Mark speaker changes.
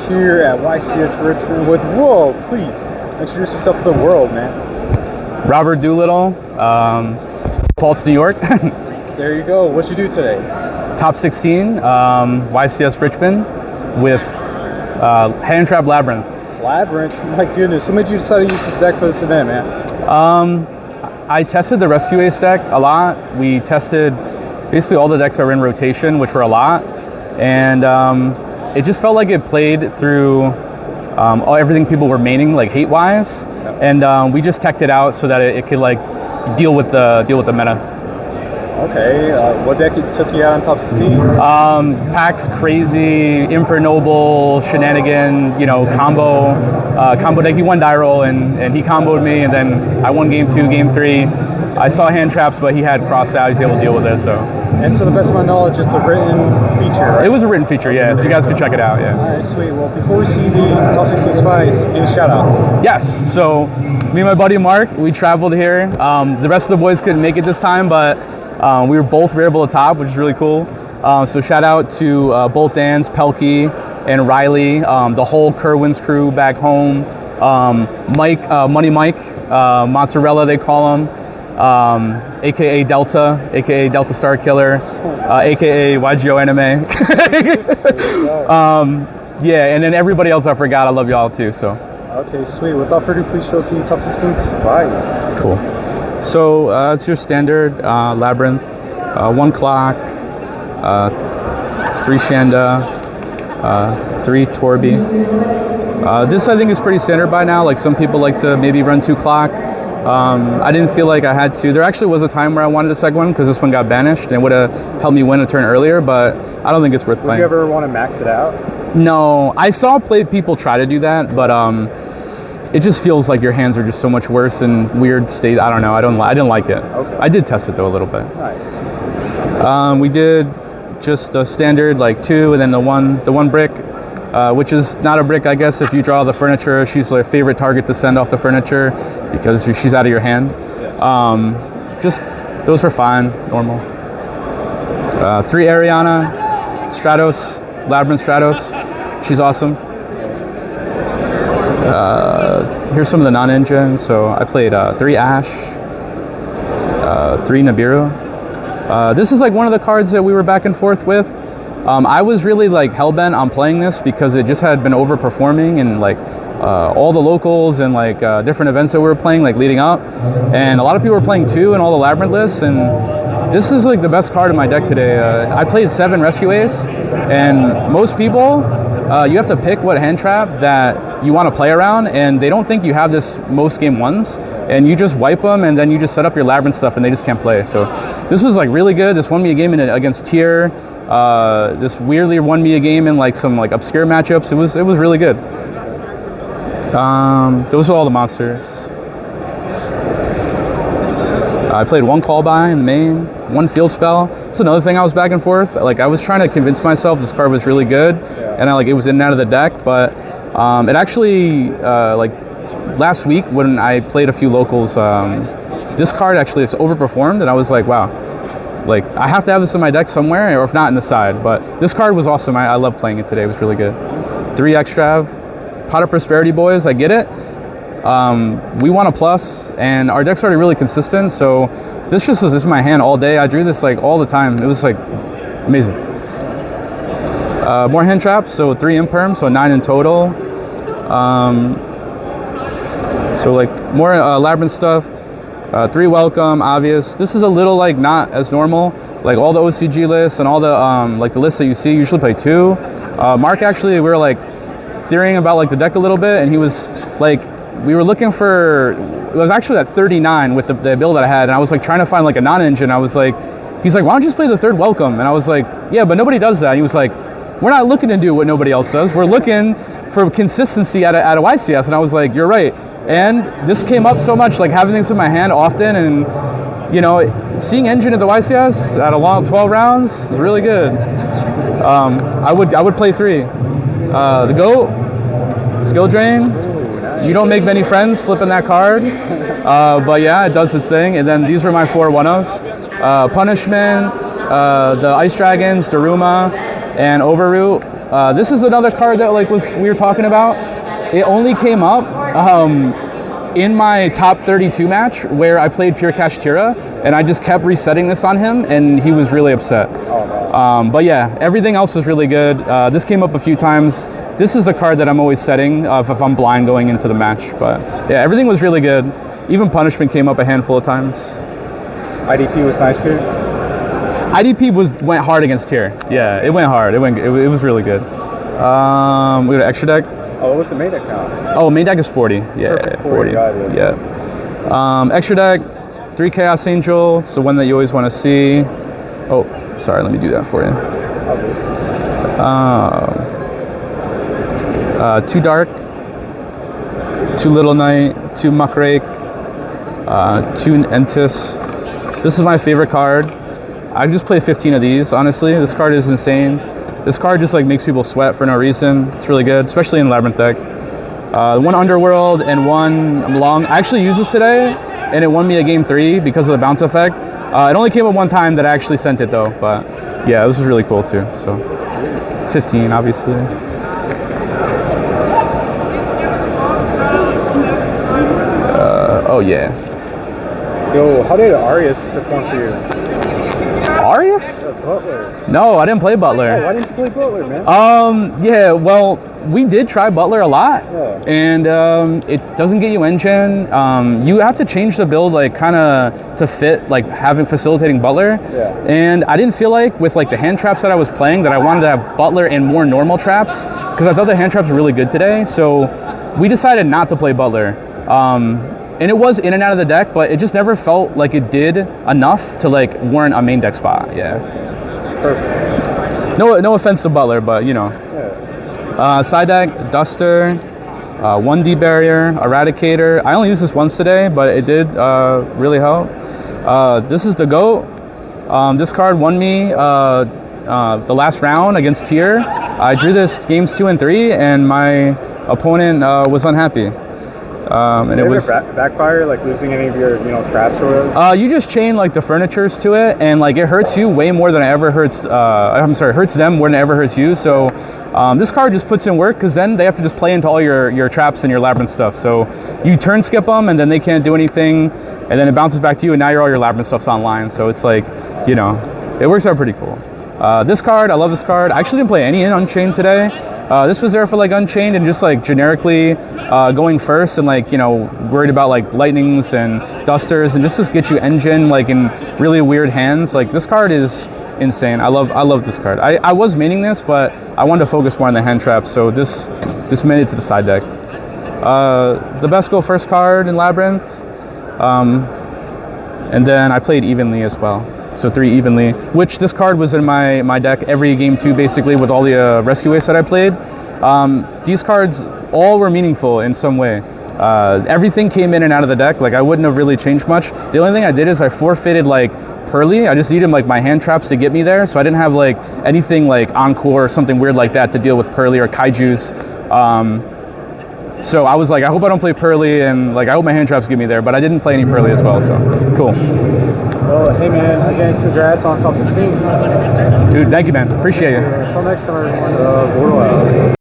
Speaker 1: here at YCS Richmond with, whoa, please introduce yourself to the world, man.
Speaker 2: Robert Doolittle, Paltz, New York.
Speaker 1: There you go. What you do today?
Speaker 2: Top 16, YCS Richmond with Hand Trap Labrynth.
Speaker 1: Labrynth? My goodness. What made you decide to use this deck for this event, man?
Speaker 2: I tested the Rescue Ace deck a lot. We tested basically all the decks that were in rotation, which were a lot. And it just felt like it played through everything people were maining, like hate-wise. Yep. And we just teched it out so that it could like deal with the meta.
Speaker 1: Okay, what deck took you out on top 16?
Speaker 2: Pax Crazy, Infernoble, Shenanigan, you know, combo deck. He won die roll and he comboed me, and then I won game 2, game 3. I saw hand traps, but he had crossed out. He's able to deal with it. So.
Speaker 1: And to the best of my knowledge, it's a written feature, right?
Speaker 2: It was a written feature, yeah. So you guys could check it out, yeah.
Speaker 1: All right, sweet. Well, before we see the top 16 spies, any shout-outs?
Speaker 2: Yes. So me and my buddy Mark, we traveled here. The rest of the boys couldn't make it this time, but we were both able to top, which is really cool. So shout out to both Dan's, Pelkey, and Riley, the whole Kerwin's crew back home. Mike, Money Mike, Mozzarella they call him, aka Delta, aka Delta Star Killer, aka YGO Anime. Yeah, and then everybody else I forgot, I love y'all too. So.
Speaker 1: Okay, sweet. Without further ado, please show us the top 16 spies.
Speaker 2: Cool. So it's your standard Labrynth, 1 clock, 3 Shanda, 3 Torby. This I think is pretty standard by now. Like some people like to maybe run 2 clock. I didn't feel like I had to. There actually was a time where I wanted a second one because this one got banished and it would have helped me win a turn earlier, but I don't think it's worth playing.
Speaker 1: Did you ever want to max it out?
Speaker 2: No, I saw people try to do that, but it just feels like your hands are just so much worse in weird state. I don't know. I didn't like it. Okay. I did test it though a little bit.
Speaker 1: Nice.
Speaker 2: We did just a standard like 2, and then the one brick, which is not a brick, I guess. If you draw the furniture, she's their favorite target to send off the furniture because she's out of your hand. Just those were fine, normal. 3 Ariana, Stratos, Labrynth Stratos. She's awesome. Here's some of the non-engine. So I played 3 Ash, 3 Nibiru. This is like one of the cards that we were back and forth with. I was really like hell-bent on playing this because it just had been overperforming and like all the locals and like different events that we were playing like leading up. And a lot of people were playing 2 in all the Labrynth lists, and this is like the best card in my deck today. I played 7 Rescue Ace, and most people, you have to pick what hand trap that you want to play around, and they don't think you have this most game 1s, and you just wipe them, and then you just set up your Labrynth stuff, and they just can't play. So this was like really good. This won me a game against Tier. This weirdly won me a game in like some like obscure matchups. It was really good. Those are all the monsters. I played 1 call by in the main, 1 field spell. That's another thing I was back and forth. Like I was trying to convince myself this card was really good, and it was in and out of the deck. But it actually like last week when I played a few locals, this card actually is overperformed, and I was like, wow, like I have to have this in my deck somewhere, or if not in the side. But this card was awesome. I love playing it today. It was really good. 3 Extrav, Pot of Prosperity boys. I get it. We won a plus, and our deck's already really consistent, so this just was in my hand all day. I drew this like all the time. It was like amazing. More hand traps, so 3 imperm, so 9 in total. So like more Labrynth stuff. 3 welcome, obvious. This is a little like not as normal. Like all the OCG lists and all the like the lists that you see usually play 2. Mark actually, we were like theorying about like the deck a little bit, and he was like, we were looking for, it was actually at 39 with the build that I had, and I was like trying to find like a non-engine. I was like, he's like, why don't you just play the 3rd welcome? And I was like, yeah, but nobody does that. And he was like, we're not looking to do what nobody else does. We're looking for consistency at a YCS. And I was like, you're right. And this came up so much, like having things in my hand often, and you know, seeing engine at the YCS at a long 12 rounds is really good. I would play 3. The GOAT, Skill Drain. You don't make many friends flipping that card, but yeah, it does its thing. And then these were my 4 1-0s. Punishment, the Ice Dragons, Daruma, and Overroot. This is another card that like we were talking about. It only came up in my top 32 match where I played Pure Cash Tira, and I just kept resetting this on him, and he was really upset. But yeah, everything else was really good. This came up a few times. This is the card that I'm always setting if I'm blind going into the match. But yeah, everything was really good. Even Punishment came up a handful of times.
Speaker 1: IDP was nice too.
Speaker 2: IDP went hard against Tier. Yeah, it went hard. It was really good. We got an extra deck.
Speaker 1: Oh, what was the main deck count?
Speaker 2: Oh, main deck is 40. Yeah,
Speaker 1: Perfect,
Speaker 2: 40. Yeah. Extra deck, 3 Chaos Angel. It's the one that you always want to see. Oh, sorry. Let me do that for you. 2 Dark, 2 Little Knight, 2 Muckrake, 2 Entis. This is my favorite card. I just play 15 of these, honestly. This card is insane. This card just like makes people sweat for no reason. It's really good, especially in Labrynth deck. 1 Underworld and 1 Long. I actually used this today, and it won me a game 3 because of the bounce effect. It only came up one time that I actually sent it though, but yeah, this was really cool too. So 15, obviously. Oh yeah.
Speaker 1: Yo, how did Arias perform for you?
Speaker 2: Arias?
Speaker 1: Butler.
Speaker 2: No, I didn't play Butler.
Speaker 1: Oh, why didn't you play Butler, man?
Speaker 2: Yeah, well, we did try Butler a lot,
Speaker 1: Yeah.
Speaker 2: and it doesn't get you engine. You have to change the build, like, kind of to fit, like, facilitating Butler.
Speaker 1: Yeah.
Speaker 2: And I didn't feel like, with, like, the hand traps that I was playing, that I wanted to have Butler and more normal traps, because I thought the hand traps were really good today, so we decided not to play Butler. And it was in and out of the deck, but it just never felt like it did enough to like warrant a main deck spot. Yeah.
Speaker 1: Perfect.
Speaker 2: No offense to Butler, but you know.
Speaker 1: Yeah.
Speaker 2: Side deck, Duster, 1D Barrier, Eradicator. I only used this once today, but it did really help. This is the GOAT. This card won me the last round against Tier. I drew this games 2 and 3, and my opponent was unhappy. And it was
Speaker 1: backfire, like losing any of your, traps or whatever.
Speaker 2: You just chain like the furnitures to it, and like it hurts you way more than it ever hurts. Hurts them more than it ever hurts you. So this card just puts in work, because then they have to just play into all your traps and your Labrynth stuff. So you turn skip them, and then they can't do anything, and then it bounces back to you, and now all your Labrynth stuff's online. So it's like, it works out pretty cool. This card, I love this card. I actually didn't play any Unchained today. This was there for like Unchained and just like generically going first, and like, worried about like lightnings and dusters, and just to get you engine like in really weird hands. Like this card is insane. I love this card. I was maining this, but I wanted to focus more on the hand traps, so this made it to the side deck. The best go first card in Labrynth, and then I played evenly as well. So 3 evenly, which this card was in my deck every game 2 basically, with all the rescue waste that I played. These cards all were meaningful in some way. Everything came in and out of the deck. Like I wouldn't have really changed much. The only thing I did is I forfeited like Pearly. I just needed like my hand traps to get me there, so I didn't have like anything like Encore or something weird like that to deal with Pearly or Kaijus. So I was like, I hope I don't play Pearly, and like I hope my hand traps get me there, but I didn't play any Pearly as well, so cool.
Speaker 1: Well, hey man, again, congrats on top 16.
Speaker 2: Dude, thank you, man. Appreciate it.
Speaker 1: Until next time, everyone, Bortlenations.